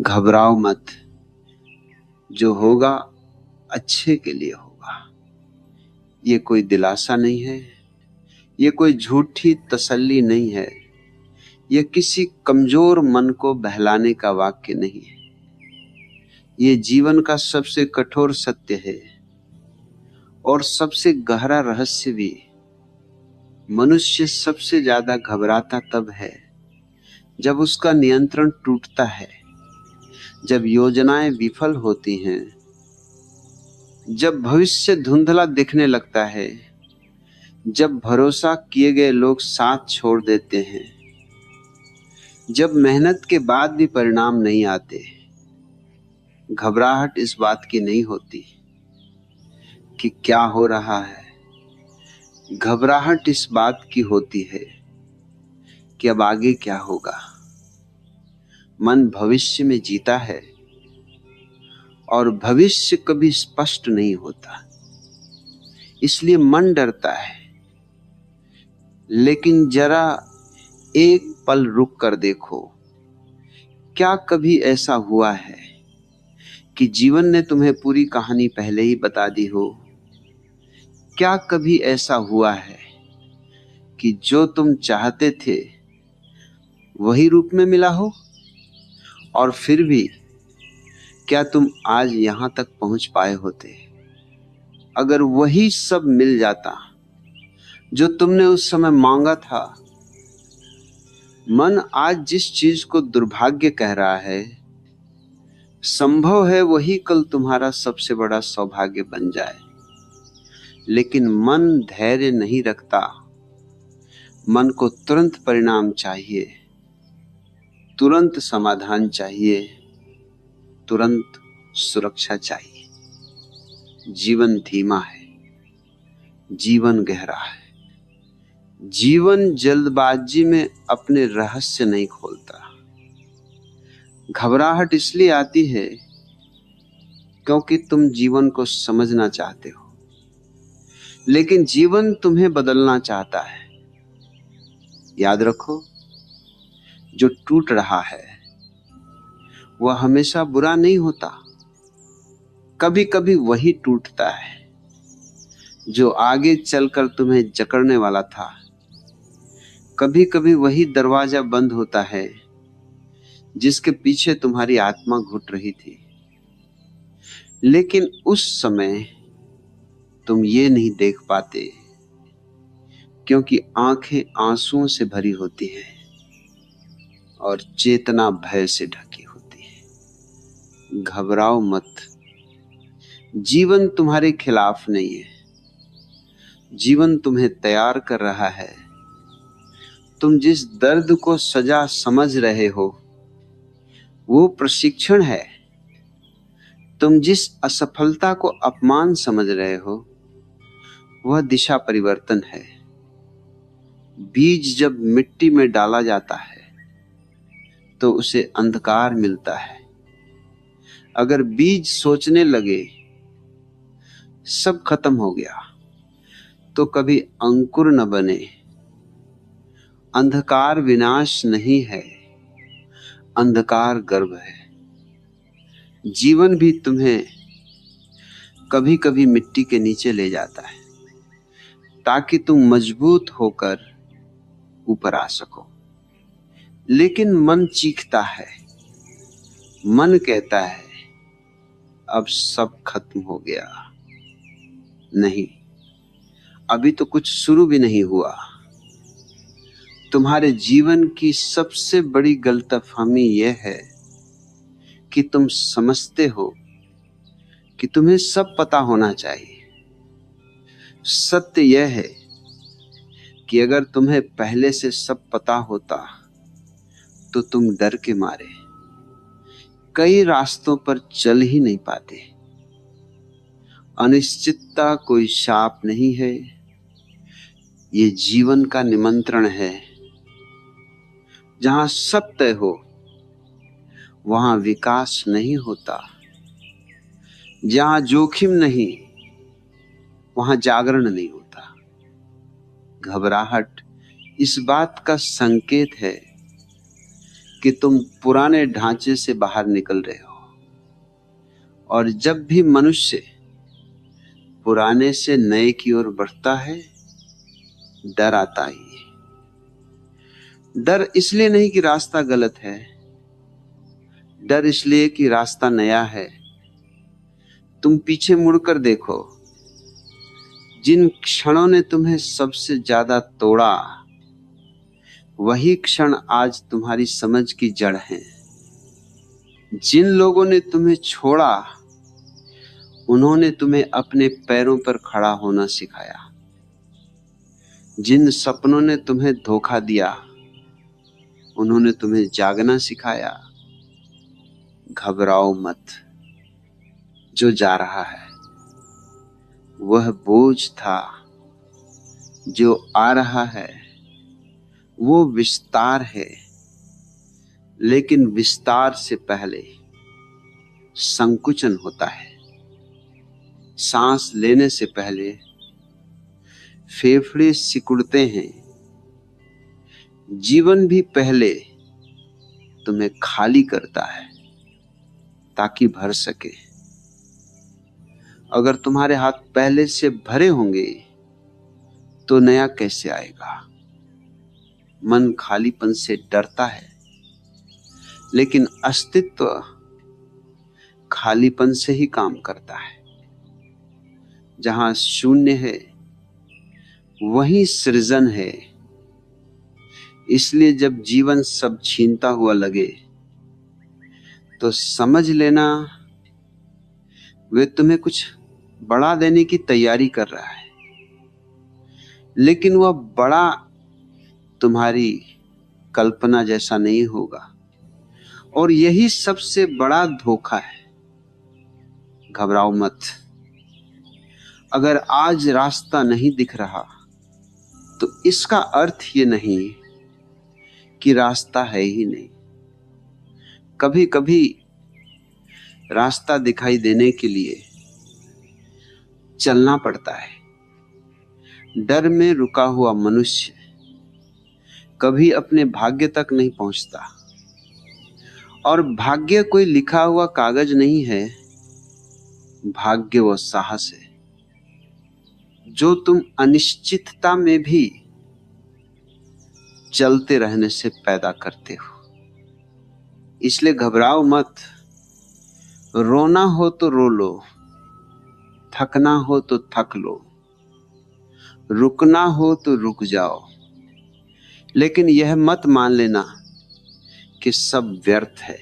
घबराओ मत, जो होगा अच्छे के लिए होगा। ये कोई दिलासा नहीं है, ये कोई झूठी तसल्ली नहीं है, ये किसी कमजोर मन को बहलाने का वाक्य नहीं है। ये जीवन का सबसे कठोर सत्य है और सबसे गहरा रहस्य भी। मनुष्य सबसे ज्यादा घबराता तब है जब उसका नियंत्रण टूटता है, जब योजनाएं विफल होती हैं, जब भविष्य धुंधला दिखने लगता है, जब भरोसा किए गए लोग साथ छोड़ देते हैं, जब मेहनत के बाद भी परिणाम नहीं आते। घबराहट इस बात की नहीं होती कि क्या हो रहा है, घबराहट इस बात की होती है कि अब आगे क्या होगा। मन भविष्य में जीता है और भविष्य कभी स्पष्ट नहीं होता, इसलिए मन डरता है। लेकिन जरा एक पल रुक कर देखो, क्या कभी ऐसा हुआ है कि जीवन ने तुम्हें पूरी कहानी पहले ही बता दी हो? क्या कभी ऐसा हुआ है कि जो तुम चाहते थे वही रूप में मिला हो? और फिर भी क्या तुम आज यहां तक पहुंच पाए होते अगर वही सब मिल जाता जो तुमने उस समय मांगा था? मन आज जिस चीज को दुर्भाग्य कह रहा है, संभव है वही कल तुम्हारा सबसे बड़ा सौभाग्य बन जाए। लेकिन मन धैर्य नहीं रखता। मन को तुरंत परिणाम चाहिए, तुरंत समाधान चाहिए, तुरंत सुरक्षा चाहिए। जीवन धीमा है, जीवन गहरा है। जीवन जल्दबाजी में अपने रहस्य नहीं खोलता। घबराहट इसलिए आती है क्योंकि तुम जीवन को समझना चाहते हो, लेकिन जीवन तुम्हें बदलना चाहता है। याद रखो, जो टूट रहा है वह हमेशा बुरा नहीं होता। कभी कभी वही टूटता है जो आगे चलकर तुम्हें जकड़ने वाला था। कभी कभी वही दरवाजा बंद होता है जिसके पीछे तुम्हारी आत्मा घुट रही थी। लेकिन उस समय तुम ये नहीं देख पाते क्योंकि आंखें आंसुओं से भरी होती हैं और चेतना भय से ढकी होती है। घबराओ मत, जीवन तुम्हारे खिलाफ नहीं है। जीवन तुम्हें तैयार कर रहा है। तुम जिस दर्द को सजा समझ रहे हो वो प्रशिक्षण है। तुम जिस असफलता को अपमान समझ रहे हो वह दिशा परिवर्तन है। बीज जब मिट्टी में डाला जाता है तो उसे अंधकार मिलता है। अगर बीज सोचने लगे सब खत्म हो गया तो कभी अंकुर न बने। अंधकार विनाश नहीं है, अंधकार गर्भ है। जीवन भी तुम्हें कभी कभी मिट्टी के नीचे ले जाता है ताकि तुम मजबूत होकर ऊपर आ सको। लेकिन मन चीखता है, मन कहता है अब सब खत्म हो गया। नहीं, अभी तो कुछ शुरू भी नहीं हुआ। तुम्हारे जीवन की सबसे बड़ी गलतफहमी यह है कि तुम समझते हो कि तुम्हें सब पता होना चाहिए। सत्य यह है कि अगर तुम्हें पहले से सब पता होता तो तुम डर के मारे कई रास्तों पर चल ही नहीं पाते। अनिश्चितता कोई शाप नहीं है, ये जीवन का निमंत्रण है। जहां सब तय हो वहां विकास नहीं होता। जहां जोखिम नहीं वहां जागरण नहीं होता। घबराहट इस बात का संकेत है कि तुम पुराने ढांचे से बाहर निकल रहे हो। और जब भी मनुष्य पुराने से नए की ओर बढ़ता है, डर आता ही है। डर इसलिए नहीं कि रास्ता गलत है, डर इसलिए कि रास्ता नया है। तुम पीछे मुड़कर देखो, जिन क्षणों ने तुम्हें सबसे ज्यादा तोड़ा, वही क्षण आज तुम्हारी समझ की जड़ हैं। जिन लोगों ने तुम्हें छोड़ा, उन्होंने तुम्हें अपने पैरों पर खड़ा होना सिखाया। जिन सपनों ने तुम्हें धोखा दिया, उन्होंने तुम्हें जागना सिखाया। घबराओ मत, जो जा रहा है वह बोझ था, जो आ रहा है वो विस्तार है। लेकिन विस्तार से पहले संकुचन होता है। सांस लेने से पहले फेफड़े सिकुड़ते हैं। जीवन भी पहले तुम्हें खाली करता है ताकि भर सके। अगर तुम्हारे हाथ पहले से भरे होंगे तो नया कैसे आएगा। मन खालीपन से डरता है, लेकिन अस्तित्व खालीपन से ही काम करता है। जहां शून्य है वहीं सृजन है। इसलिए जब जीवन सब छीनता हुआ लगे तो समझ लेना वे तुम्हें कुछ बड़ा देने की तैयारी कर रहा है, लेकिन वह बड़ा तुम्हारी कल्पना जैसा नहीं होगा। और यही सबसे बड़ा धोखा है। घबराओ मत। अगर आज रास्ता नहीं दिख रहा तो इसका अर्थ ये नहीं कि रास्ता है ही नहीं। कभी कभी रास्ता दिखाई देने के लिए चलना पड़ता है। डर में रुका हुआ मनुष्य कभी अपने भाग्य तक नहीं पहुंचता। और भाग्य कोई लिखा हुआ कागज नहीं है, भाग्य वो साहस है जो तुम अनिश्चितता में भी चलते रहने से पैदा करते हो। इसलिए घबराओ मत। रोना हो तो रो लो, थकना हो तो थक लो, रुकना हो तो रुक जाओ, लेकिन यह मत मान लेना कि सब व्यर्थ है।